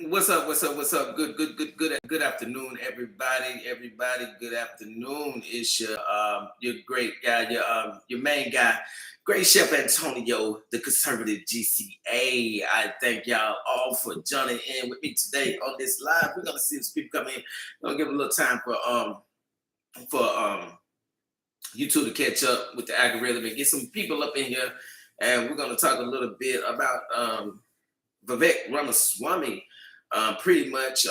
What's up? What's up? What's up? Good afternoon, everybody. Everybody, good afternoon. It's your great guy, your main guy, Great Chef Antonio, the conservative GCA. I thank y'all all for joining in with me today on this live. We're gonna see if people come in. We're gonna give a little time for YouTube to catch up with the algorithm and get some people up in here. And we're gonna talk a little bit about Vivek Ramaswamy. Pretty much,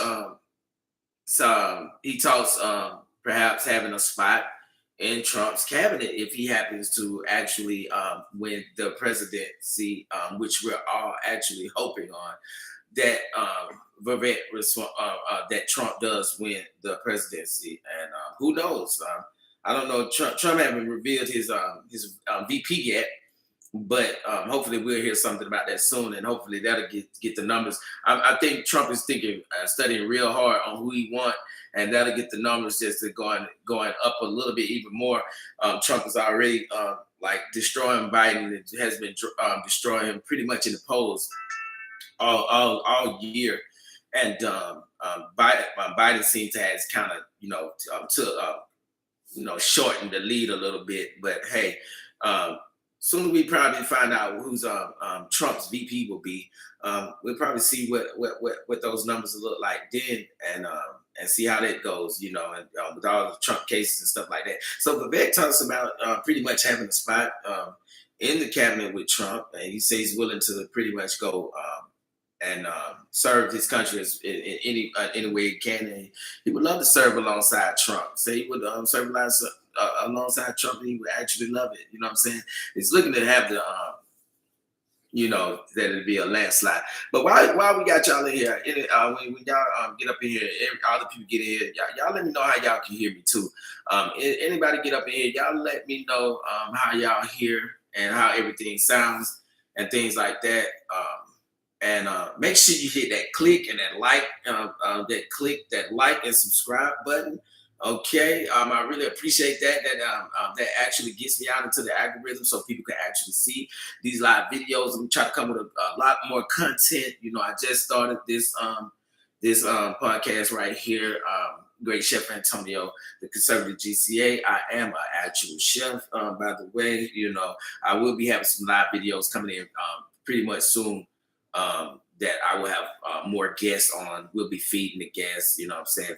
so he talks perhaps having a spot in Trump's cabinet if he happens to actually win the presidency, which we're all actually hoping on. That that Trump does win the presidency, and who knows? I don't know. Trump haven't revealed his VP yet, but hopefully we'll hear something about that soon, and hopefully that'll get the numbers. I think Trump is thinking, studying real hard on who he want, and that'll get the numbers just to going up a little bit even more. Trump is already like destroying Biden. It has been destroying him pretty much in the polls all year, and Biden seems to has kind of shortened the lead a little bit, but hey. Soon we probably find out who's Trump's VP will be. We'll probably see what those numbers will look like then, and see how that goes. And with all the Trump cases and stuff like that. So Vivek talks about pretty much having a spot in the cabinet with Trump, and he says he's willing to pretty much go and serve his country in any way he can. And he would love to serve alongside Trump. Say he would serve alongside Trump, and he would actually love it. You know what I'm saying? He's looking to have the, that it'd be a landslide. But while we got y'all in here, when y'all get up in here, all the people get in here, y'all let me know how y'all can hear me too. Anybody get up in here, y'all let me know how y'all hear and how everything sounds and things like that. And make sure you hit that click and that like, that like and subscribe button. Okay, I really appreciate that. That actually gets me out into the algorithm so people can actually see these live videos. We try to come with a lot more content. I just started this podcast right here. Great Chef Antonio, the conservative GCA. I am an actual chef, by the way. I will be having some live videos coming in pretty much soon. That I will have more guests on. We'll be feeding the guests,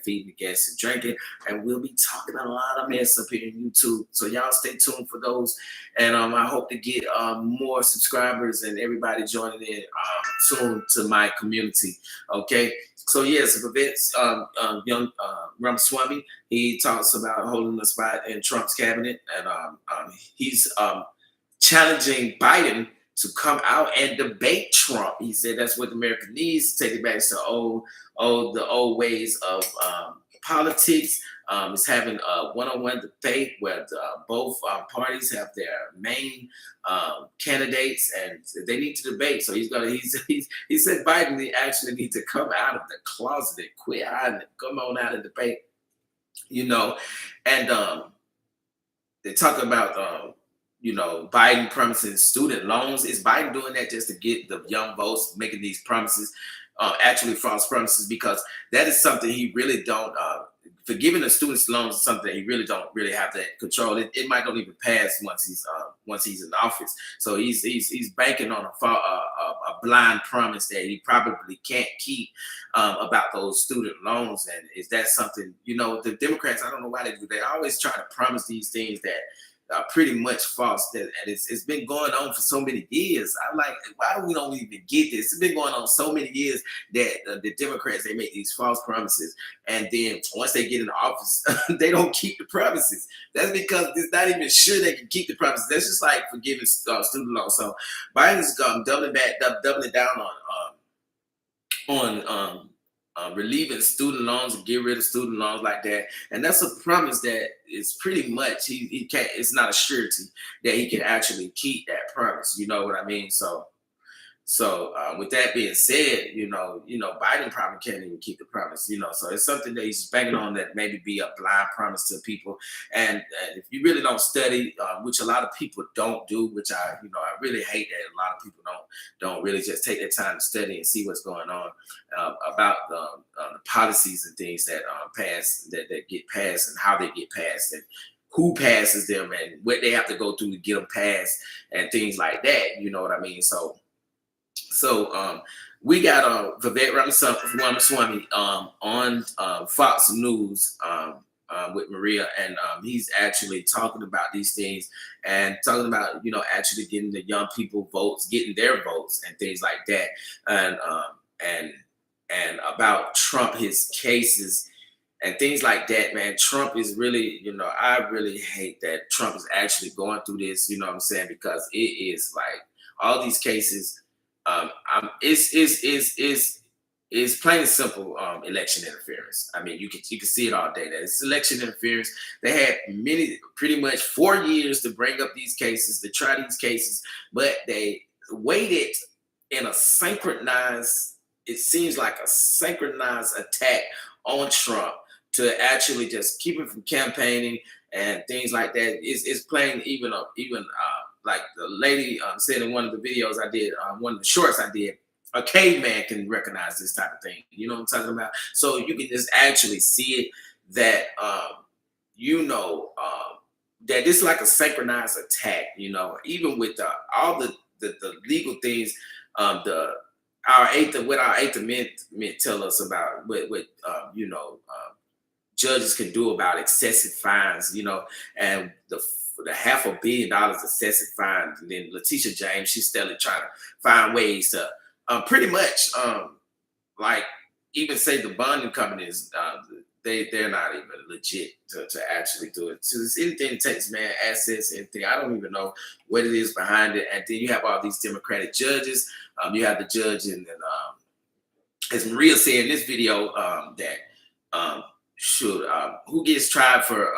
feeding the guests and drinking. And we'll be talking a lot of mess up here on YouTube. So y'all stay tuned for those. And I hope to get more subscribers and everybody joining in soon to my community. Okay. So yes, Vivek's young Ramaswamy, he talks about holding a spot in Trump's cabinet. And he's challenging Biden to come out and debate Trump. He said that's what America needs, to take it back to the old ways of politics. It's having a one-on-one debate where both parties have their main candidates, and they need to debate. So he said Biden actually needs to come out of the closet and quit hiding and come on out and debate. And they talk about Biden promising student loans. Is Biden doing that just to get the young votes, making these promises, actually false promises? Because that is something he really don't. Forgiving the students' loans is something that he really don't have that control. It might not even pass once he's in office. So he's banking on a blind promise that he probably can't keep about those student loans. And is that something the Democrats? I don't know why they do. They always try to promise these things that pretty much false. And it's been going on for so many years. I'm like, why do we don't even get this? It's been going on so many years that the Democrats, they make these false promises, and then once they get in office, they don't keep the promises. That's because it's not even sure they can keep the promises. That's just like forgiving student loans. So Biden's doubling down on relieving student loans and get rid of student loans like that. And that's a promise that is pretty much he can't. It's not a surety that he can actually keep that promise. You know what I mean? So So with that being said, Biden probably can't even keep the promise. So it's something that he's banking on that maybe be a blind promise to people. And if you really don't study, which a lot of people don't do, which I really hate that a lot of people don't really just take their time to study and see what's going on about the policies and things that pass that get passed and how they get passed and who passes them and what they have to go through to get them passed and things like that. You know what I mean? So we got Vivek Ramaswamy on Fox News with Maria, and he's actually talking about these things and talking about actually getting the young people votes, getting their votes, and things like that, and about Trump, his cases. And things like that, man. Trump is really, I really hate that Trump is actually going through this, you know what I'm saying? Because it is like all these cases. It's plain and simple election interference. I mean, you can see it all day. That it's election interference. They had pretty much 4 years to bring up these cases, to try these cases, but they waited in a synchronized. It seems like a synchronized attack on Trump to actually just keep him from campaigning and things like that. It's playing even like the lady said in one of the videos I did, one of the shorts I did, a caveman can recognize this type of thing. You know what I'm talking about? So you can just actually see it that, that this is like a synchronized attack, even with all the legal things, our Eighth Amendment tell us about what judges can do about excessive fines, and the $500 million excessive fines. And then Letitia James, she's still trying to find ways to pretty much like even say the bonding companies, they're not even legit to actually do it. So it's anything it takes, man, assets, anything. I don't even know what it is behind it. And then you have all these Democratic judges. You have the judge, and then as Maria said in this video, that who gets tried for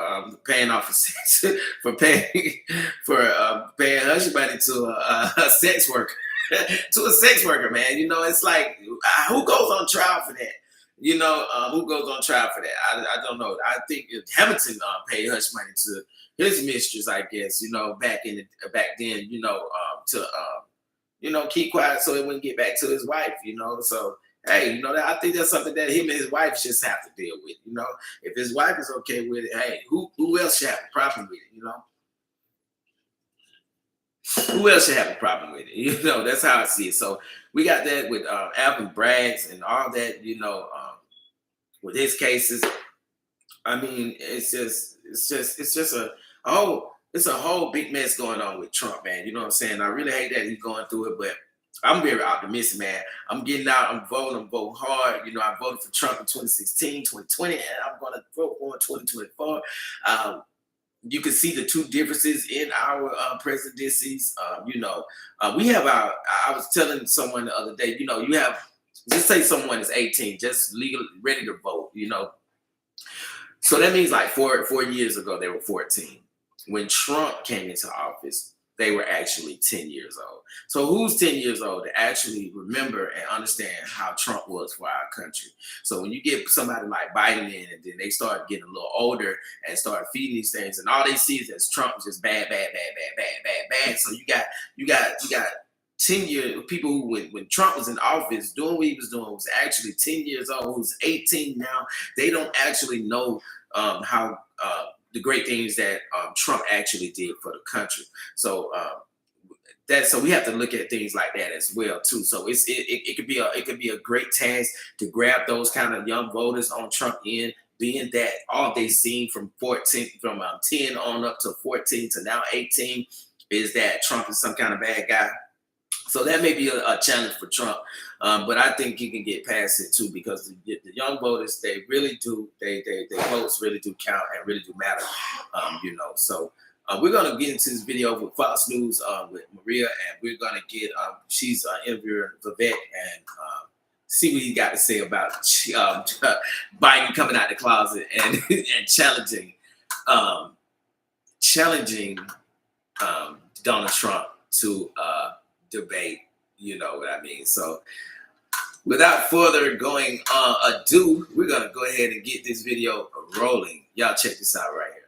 paying off for sex, for paying hush money to a sex worker, to a sex worker, man. It's like who goes on trial for that? Who goes on trial for that? I don't know. I think Hamilton paid hush money to his mistress, I guess. Back then, to keep quiet so it wouldn't get back to his wife. So. Hey, I think that's something that him and his wife just have to deal with. If his wife is okay with it, hey, who else should have a problem with it? Who else should have a problem with it? That's how I see it. So we got that with Alvin Braggs and all that. With his cases, I mean, it's just a whole big mess going on with Trump, man. You know what I'm saying? I really hate that he's going through it, but I'm very optimistic, man. I'm getting out. I'm voting hard. I voted for Trump in 2016, 2020, and I'm going to vote for in 2024. You can see the two differences in our presidencies. We have I was telling someone the other day, you have, just say someone is 18, just legally ready to vote, So that means like four years ago, they were 14. When Trump came into office, they were actually 10 years old. So who's 10 years old to actually remember and understand how Trump was for our country? So when you get somebody like Biden in, and then they start getting a little older and start feeding these things, and all they see is Trump is just bad. So you got 10 years people who, when Trump was in office doing what he was doing, was actually 10 years old, who's 18 now. They don't actually know how the great things that Trump actually did for the country. So so we have to look at things like that as well too. So it could be a great task to grab those kind of young voters on Trump end, being that all they seen from 10 on up to 14 to now 18 is that Trump is some kind of bad guy. So that may be a challenge for Trump, but I think he can get past it too, because the young voters, they really do, their votes really do count and really do matter, So we're gonna get into this video with Fox News with Maria, and we're gonna get she's interviewing Vivek and see what he got to say about Biden coming out the closet and and challenging Donald Trump to debate You know what I mean? So without further going ado, we're going to go ahead and get this video rolling. Y'all check this out right here.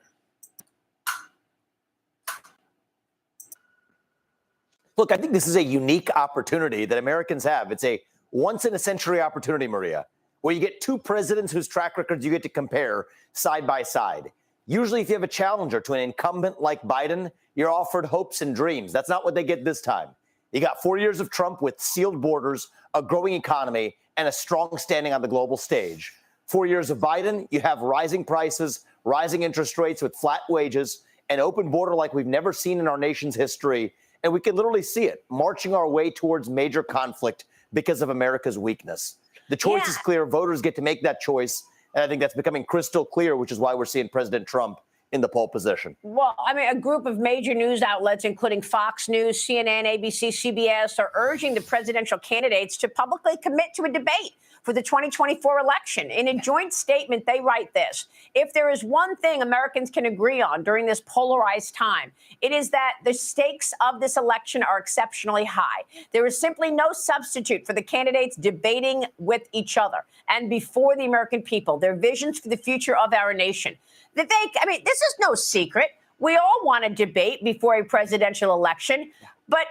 Look, I think this is a unique opportunity that Americans have. It's a once-in-a-century opportunity, Maria, where you get two presidents whose track records you get to compare side by side. Usually, if you have a challenger to an incumbent like Biden, you're offered hopes and dreams. That's not what they get this time. You got 4 years of Trump with sealed borders, a growing economy, and a strong standing on the global stage. 4 years of Biden, you have rising prices, rising interest rates with flat wages, an open border like we've never seen in our nation's history. And we can literally see it marching our way towards major conflict because of America's weakness. The choice is clear. Voters get to make that choice. And I think that's becoming crystal clear, which is why we're seeing President Trump in the pole position. Well, I mean, a group of major news outlets, including Fox News, CNN, ABC, CBS, are urging the presidential candidates to publicly commit to a debate for the 2024 election. In a joint statement, they write this: if there is one thing Americans can agree on during this polarized time, it is that the stakes of this election are exceptionally high. There is simply no substitute for the candidates debating with each other and before the American people their visions for the future of our nation. Vivek, I mean, this is no secret. We all want a debate before a presidential election, but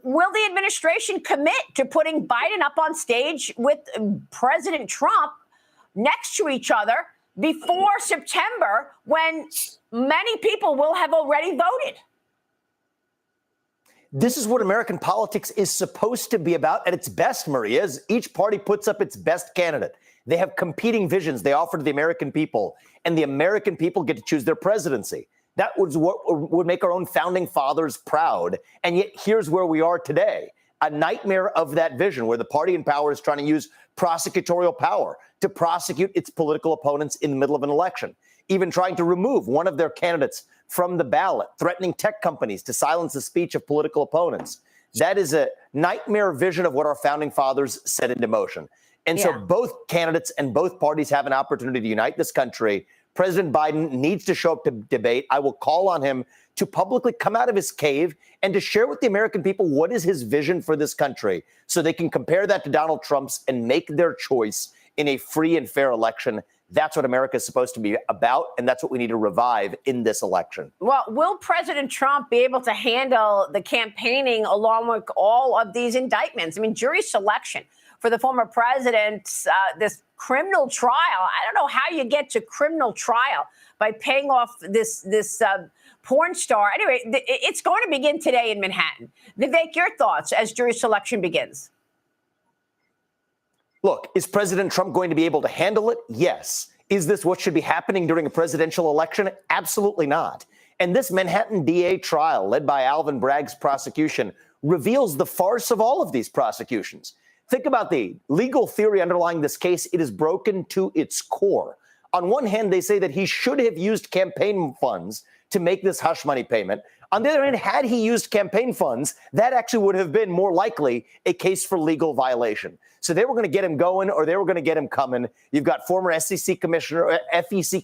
will the administration commit to putting Biden up on stage with President Trump next to each other before September, when many people will have already voted? This is what American politics is supposed to be about at its best, Maria, is each party puts up its best candidate. They have competing visions they offer to the American people, and the American people get to choose their presidency. That was what would make our own founding fathers proud. And yet here's where we are today, a nightmare of that vision, where the party in power is trying to use prosecutorial power to prosecute its political opponents in the middle of an election, even trying to remove one of their candidates from the ballot, threatening tech companies to silence the speech of political opponents. That is a nightmare vision of what our founding fathers set into motion. And so both candidates and both parties have an opportunity to unite this country. President Biden needs to show up to debate. I will call on him to publicly come out of his cave and to share with the American people what is his vision for this country, so they can compare that to Donald Trump's and make their choice in a free and fair election. That's what America is supposed to be about, and that's what we need to revive in this election. Well, will President Trump be able to handle the campaigning along with all of these indictments? I mean, jury selection for the former president, this criminal trial. I don't know how you get to criminal trial by paying off this porn star. Anyway, it's going to begin today in Manhattan. Vivek, your thoughts as jury selection begins? Look, is President Trump going to be able to handle it? Yes. Is this what should be happening during a presidential election? Absolutely not. And this Manhattan DA trial, led by Alvin Bragg's prosecution, reveals the farce of all of these prosecutions. Think about the legal theory underlying this case. It is broken to its core. On one hand, they say that he should have used campaign funds to make this hush money payment. On the other hand, had he used campaign funds, that actually would have been more likely a case for legal violation. So they were going to get him going, or they were going to get him coming. You've got former FEC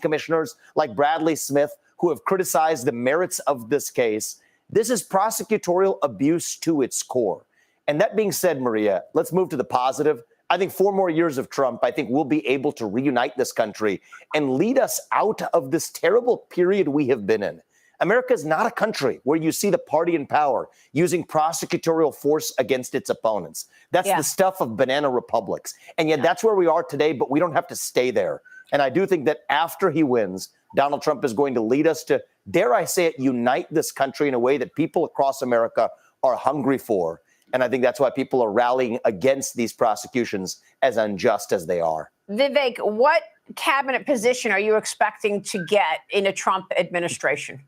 commissioners like Bradley Smith who have criticized the merits of this case. This is prosecutorial abuse to its core. And that being said, Maria, let's move to the positive. I think 4 more years of Trump, I think we'll be able to reunite this country and lead us out of this terrible period we have been in. America is not a country where you see the party in power using prosecutorial force against its opponents. That's the stuff of banana republics. And yet that's where we are today, but we don't have to stay there. And I do think that after he wins, Donald Trump is going to lead us to, dare I say it, unite this country in a way that people across America are hungry for. And I think that's why people are rallying against these prosecutions, as unjust as they are. Vivek, what cabinet position are you expecting to get in a Trump administration?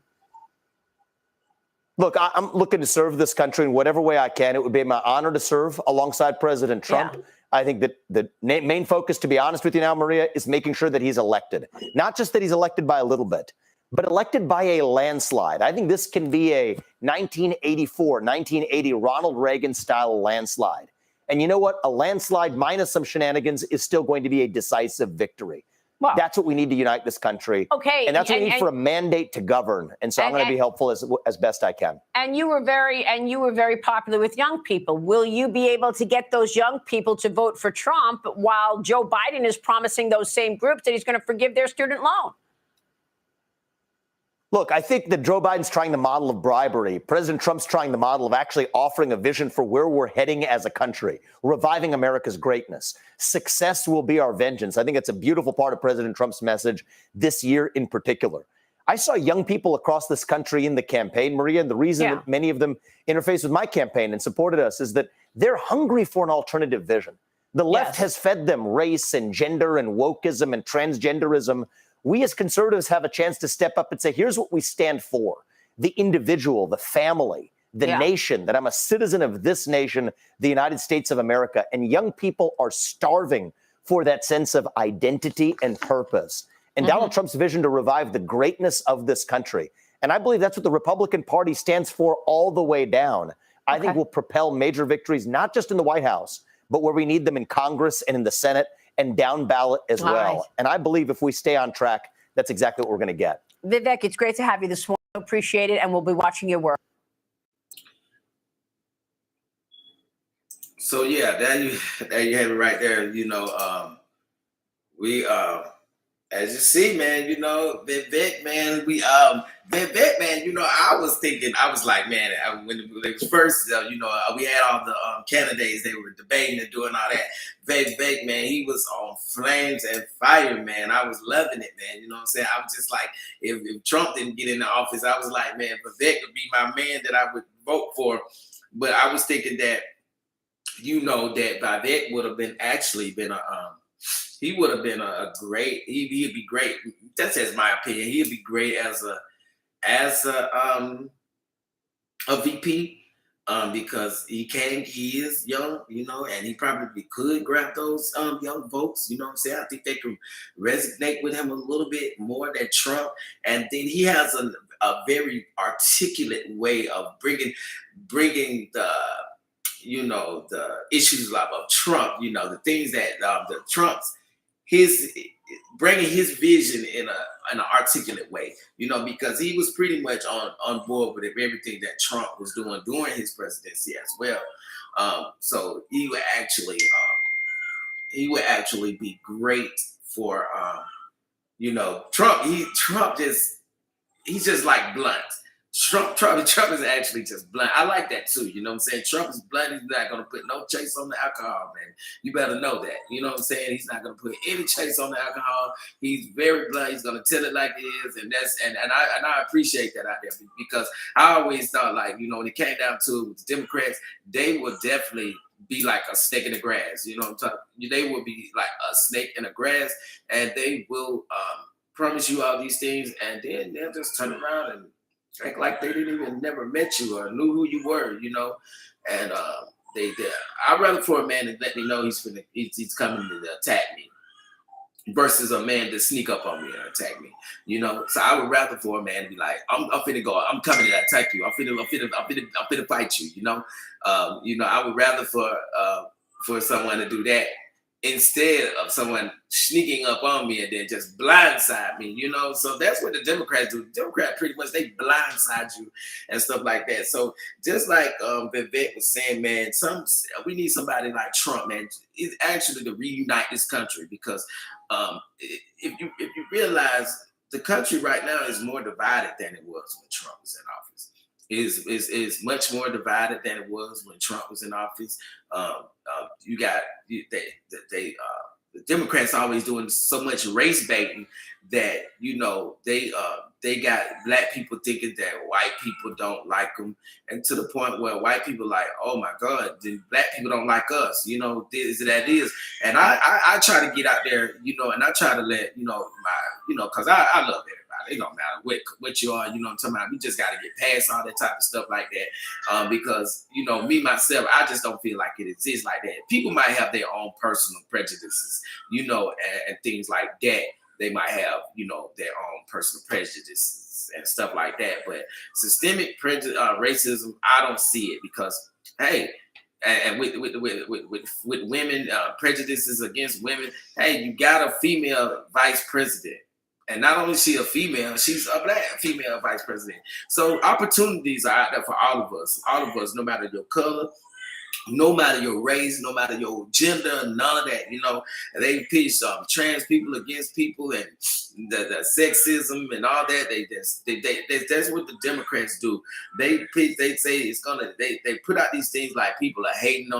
Look, I'm looking to serve this country in whatever way I can. It would be my honor to serve alongside President Trump. Yeah. I think that the main focus, to be honest with you now, Maria, is making sure that he's elected. Not just that he's elected by a little bit, but elected by a landslide. I think this can be a 1984, 1980 Ronald Reagan style landslide. And you know what? A landslide minus some shenanigans is still going to be a decisive victory. Well, That's what we need to unite this country. okay, And that's what we need for a mandate to govern. And so I'm going to be helpful as best I can. And you were very popular with young people. Will you be able to get those young people to vote for Trump while Joe Biden is promising those same groups that he's going to forgive their student loan? Look, I think that Joe Biden's trying the model of bribery. President Trump's trying the model of actually offering a vision for where we're heading as a country, reviving America's greatness. Success will be our vengeance. I think it's a beautiful part of President Trump's message this year in particular. I saw young people across this country in the campaign, Maria, and the reason that many of them interfaced with my campaign and supported us is that they're hungry for an alternative vision. The left has fed them race and gender and wokeism and transgenderism. We as conservatives have a chance to step up and say, here's what we stand for. The individual, the family, the nation, that I'm a citizen of this nation, the United States of America. And young people are starving for that sense of identity and purpose. And Donald Trump's vision to revive the greatness of this country. And I believe that's what the Republican Party stands for all the way down. I think will propel major victories, not just in the White House, but where we need them in Congress and in the Senate and down ballot as well. Right. And I believe if we stay on track, that's exactly what we're going to get. Vivek, it's great to have you this morning. Appreciate it. And we'll be watching your work. So, yeah, there you have it right there. You know, we as you see, man, you know, Vivek, man, Vivek, man, you know, I was like, man, when it was first, you know, we had all the candidates, they were debating and doing all that. Vivek, man, he was on flames and fire, man. I was loving it, man. You know what I'm saying? I was just like, if Trump didn't get in the office, I was like, man, Vivek would be my man that I would vote for. But I was thinking that, you know, that Vivek would have been he would have been a great. He'd be great. That's just my opinion. He'd be great as a VP, because he is young, you know, and he probably could grab those young votes. You know what I'm saying? I think they can resonate with him a little bit more than Trump, and then he has a very articulate way of bringing the, you know, the issues of Trump. You know, the things that the Trump's. Bringing his vision in an articulate way, you know, because he was pretty much on board with everything that Trump was doing during his presidency as well. So he would actually be great for, you know, Trump. He's just like blunt. Trump is actually just blunt. I like that too. You know what I'm saying? Trump is blunt. He's not going to put no chase on the alcohol, man. You better know that. You know what I'm saying? He's not going to put any chase on the alcohol. He's very blunt. He's going to tell it like it is, and I appreciate that out there, because I always thought, like, you know, when it came down to it with the Democrats, they would definitely be like a snake in the grass. You know what I'm talking? They will be like a snake in the grass, and they will promise you all these things, and then they'll just turn around and act like they didn't even never met you or knew who you were, you know. And I'd rather for a man to let me know he's coming to attack me versus a man to sneak up on me and attack me, you know. So I would rather for a man to be like, I'm finna go, I'm coming to attack you, I'm finna fight you, you know. I would rather for someone to do that instead of someone sneaking up on me and then just blindside me, you know. So that's what the Democrats do. The Democrats pretty much, they blindside you and stuff like that. So just like Vivek was saying, man, we need somebody like Trump, man. It's actually to reunite this country, because if you realize the country right now is more divided than it was when Trump was in office. Is much more divided than it was when Trump was in office. The Democrats always doing so much race baiting that, you know, they got black people thinking that white people don't like them, and to the point where white people like, oh my God, then black people don't like us, you know. That is, and I try to get out there, you know, and I try to let, you know, because I love everybody. It don't matter what you are, you know what I'm talking about. We just got to get past all that type of stuff like that, because, you know, me, myself, I just don't feel like it exists like that. People might have their own personal prejudices, you know, and things like that. They might have, you know, their own personal prejudices and stuff like that. But systemic racism, I don't see it, because, hey, and with women, prejudices against women. Hey, you got a female vice president. And not only is she a female, she's a black female vice president. So opportunities are out there for all of us, no matter your color, no matter your race, no matter your gender, none of that. They pitch trans people against people and the sexism and all that. That's what the Democrats do. They say it's gonna. They put out these things like people are hating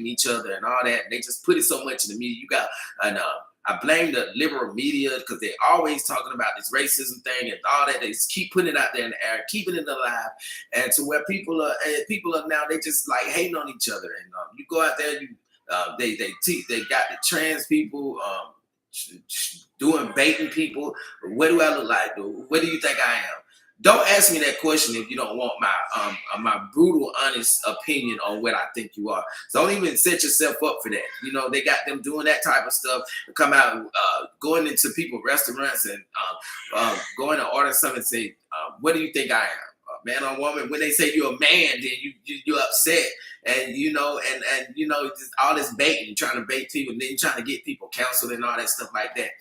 each other and all that. They just put it so much in the media. You got an I blame the liberal media because they're always talking about this racism thing and all that. They just keep putting it out there in the air, keeping it alive, and to where people are now they just like hating on each other. And you go out there, they got the trans people baiting people. What do I look like? What do you think I am? Don't ask me that question if you don't want my brutal, honest opinion on what I think you are. So don't even set yourself up for that. They got them doing that type of stuff. Come out, going into people's restaurants and going to order something and say, "What do you think I am, man or woman?" When they say you're a man, then you're upset, and just all this baiting, trying to bait people, and then trying to get people counseled and all that stuff like that.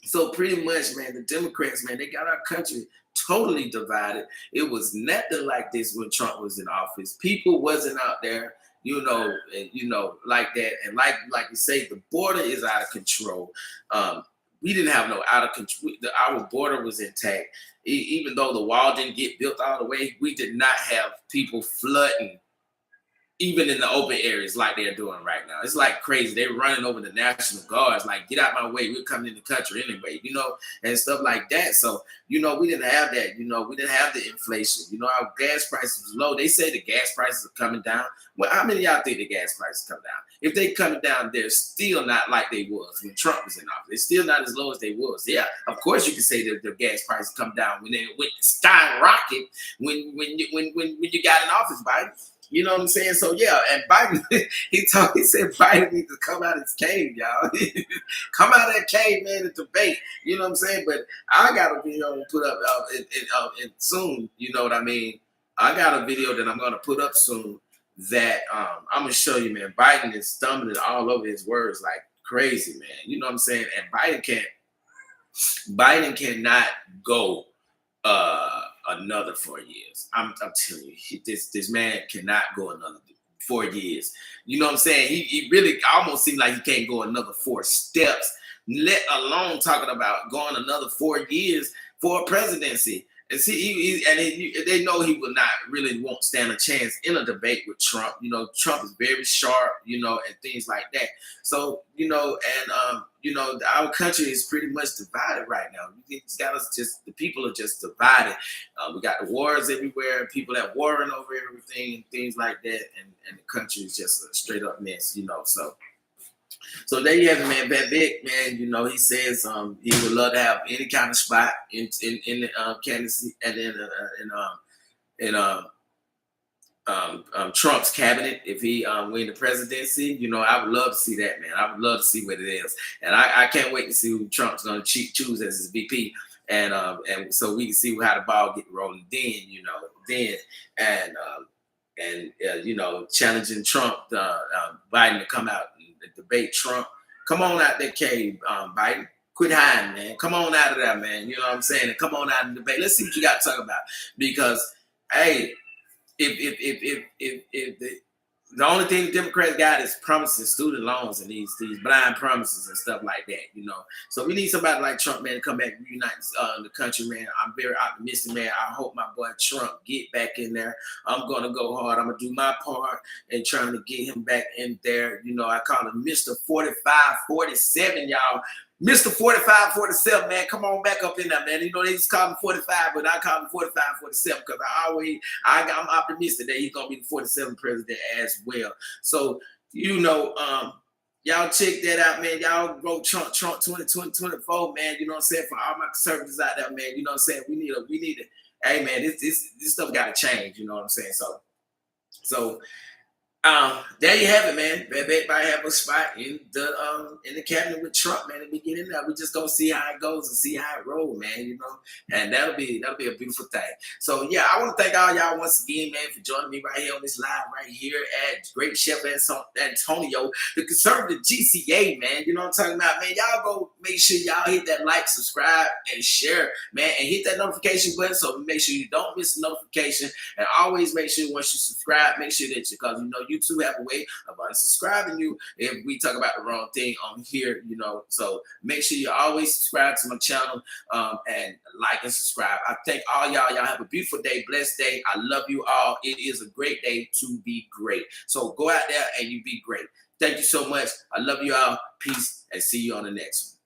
So pretty much, man, the Democrats, man, they got our country totally divided. It was nothing like this when Trump was in office. People wasn't out there, like that. And like you say, the border is out of control. We didn't have no out of control. Our border was intact. Even though the wall didn't get built all the way, we did not have people flooding even in the open areas like they're doing right now. It's like crazy. They're running over the National Guards, like, get out my way. We're coming in the country anyway, and stuff like that. So, we didn't have that. We didn't have the inflation. Our gas prices was low. They say the gas prices are coming down. Well, how many of y'all think the gas prices come down? If they coming down, they're still not like they was when Trump was in office. They're still not as low as they was. Yeah, of course you can say that the gas prices come down when they went skyrocket when you got in office, Biden. You know what I'm saying? So yeah, and Biden, he said Biden needs to come out of his cave, y'all. Come out of that cave, man, and debate. You know what I'm saying? But I got a video to put up soon. You know what I mean? I got a video that I'm gonna put up soon that I'm gonna show you, man. Biden is stumbling all over his words like crazy, man. You know what I'm saying? And Biden cannot go another 4 years. I'm telling you, this man cannot go another 4 years. You know what I'm saying? He really almost seems like he can't go another 4 steps, let alone talking about going another 4 years for a presidency. And see, they know he will not really won't stand a chance in a debate with Trump. Trump is very sharp, and things like that. So, our country is pretty much divided right now. The people are just divided. We got the wars everywhere, people that warring over everything and things like that. And the country is just a straight up mess, So there you have it, man. Vivek, man, he says he would love to have any kind of spot in the candidacy and in Trump's cabinet if he win the presidency. I would love to see that, man. I would love to see what it is, and I can't wait to see who Trump's going to choose as his VP, and so we can see how the ball get rolling. Challenging Trump, Biden to come out and debate Trump. Come on out that cave, Biden. Quit hiding, man. Come on out of there, man. You know what I'm saying? And come on out and debate. Let's see what you got to talk about. Because, hey, if the only thing the Democrats got is promising student loans and these blind promises and stuff like that, So we need somebody like Trump, man, to come back and reunite the country, man. I'm very optimistic, man. I hope my boy Trump get back in there. I'm going to go hard. I'm going to do my part in trying to get him back in there. I call him Mr. 45-47, y'all. Mr. 45-47, man, come on back up in there, man. They just call him 45, but I call him 45-47 because I'm optimistic that he's gonna be the 47th president as well. So, y'all check that out, man. Y'all vote Trump 2024, man. You know what I'm saying? For all my conservatives out there, man. You know what I'm saying? We need it. Hey, man, this stuff got to change. You know what I'm saying? So There you have it, man. Vivek might have a spot in the cabinet with Trump, man. If we get in there, we just gonna see how it goes and see how it rolls, man. You know, and that'll be a beautiful thing. So yeah, I want to thank all y'all once again, man, for joining me right here on this live right here at Great Chef Antonio, the conservative GCA, man. You know what I'm talking about, man. Y'all go make sure y'all hit that like, subscribe, and share, man, and hit that notification button so make sure you don't miss a notification. And always make sure once you subscribe, make sure that because you know YouTube have a way of unsubscribing you if we talk about the wrong thing on here, you know. So make sure you always subscribe to my channel and like and subscribe. I thank all y'all. Y'all have a beautiful day, blessed day. I love you all. It is a great day to be great. So go out there and you be great. Thank you so much. I love you all. Peace and see you on the next one.